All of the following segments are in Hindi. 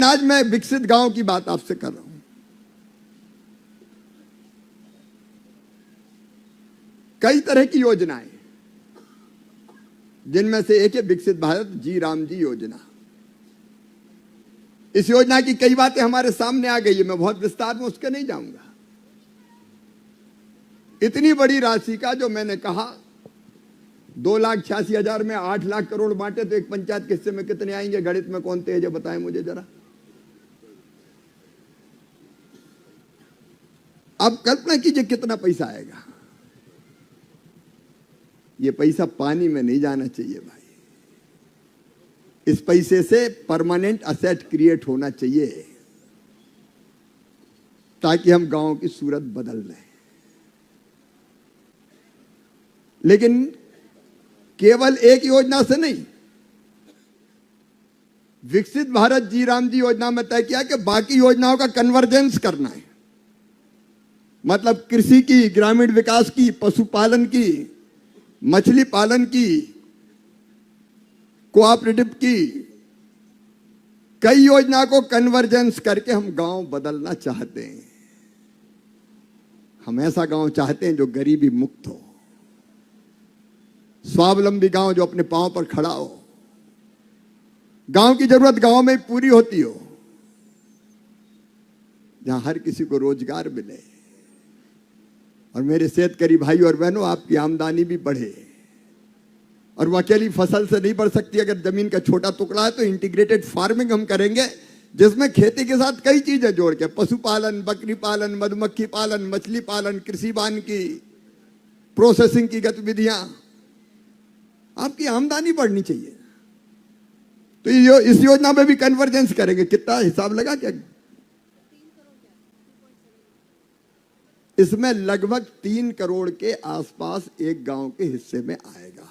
आज मैं विकसित गांव की बात आपसे कर रहा हूं। कई तरह की योजनाएं, जिनमें से एक है विकसित भारत जी राम जी योजना। इस योजना की कई बातें हमारे सामने आ गई है, मैं बहुत विस्तार में उसके नहीं जाऊंगा। इतनी बड़ी राशि का जो मैंने कहा 2,86,000 में 8 लाख करोड़ बांटे तो एक पंचायत के हिस्से में कितने आएंगे? गणित में कौन तेज है बताएं मुझे जरा। अब कल्पना कीजिए कितना पैसा आएगा। ये पैसा पानी में नहीं जाना चाहिए भाई। इस पैसे से परमानेंट असेट क्रिएट होना चाहिए ताकि हम गांव की सूरत बदल लें। लेकिन केवल एक योजना से नहीं, विकसित भारत जी राम जी योजना में तय किया कि बाकी योजनाओं का कन्वर्जेंस करना है। मतलब कृषि की, ग्रामीण विकास की, पशुपालन की, मछली पालन की, कोऑपरेटिव की, कई योजना को कन्वर्जेंस करके हम गांव बदलना चाहते हैं। हम ऐसा गांव चाहते हैं जो गरीबी मुक्त हो, स्वावलंबी गांव जो अपने पांव पर खड़ा हो, गांव की जरूरत गांव में पूरी होती हो, जहां हर किसी को रोजगार मिले और मेरे शेतकरी भाई और बहनों आपकी आमदनी भी बढ़े। और वो अकेली फसल से नहीं बढ़ सकती। अगर जमीन का छोटा टुकड़ा है तो इंटीग्रेटेड फार्मिंग हम करेंगे, जिसमें खेती के साथ कई चीजें जोड़ के, पशुपालन, बकरी पालन, मधुमक्खी पालन, मछली पालन, कृषि वानिकी, प्रोसेसिंग की गतिविधियां, आपकी आमदनी बढ़नी चाहिए। तो इस योजना में भी कन्वर्जेंस करेंगे। कितना हिसाब लगा क्या? इसमें लगभग 3 करोड़ के आसपास एक गांव के हिस्से में आएगा।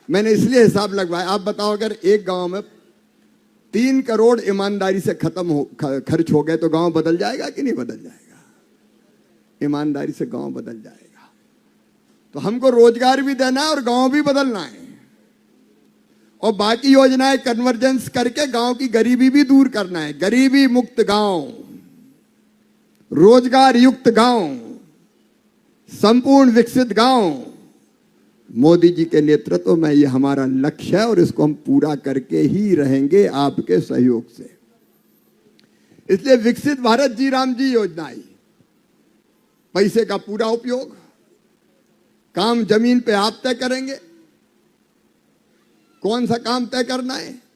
मैंने इसलिए हिसाब लगवाया। आप बताओ, अगर एक गांव में 3 करोड़ ईमानदारी से खर्च हो गए तो गांव बदल जाएगा कि नहीं बदल जाएगा? ईमानदारी से गांव बदल जाएगा। तो हमको रोजगार भी देना है और गांव भी बदलना है, और बाकी योजनाएं कन्वर्जेंस करके गांव की गरीबी भी दूर करना है। गरीबी मुक्त गांव, रोजगार युक्त गांव, संपूर्ण विकसित गांव, मोदी जी के नेतृत्व में ये हमारा लक्ष्य है और इसको हम पूरा करके ही रहेंगे आपके सहयोग से। इसलिए विकसित भारत जी राम जी योजना आई। पैसे का पूरा उपयोग, काम जमीन पे आप तय करेंगे, कौन सा काम तय करना है,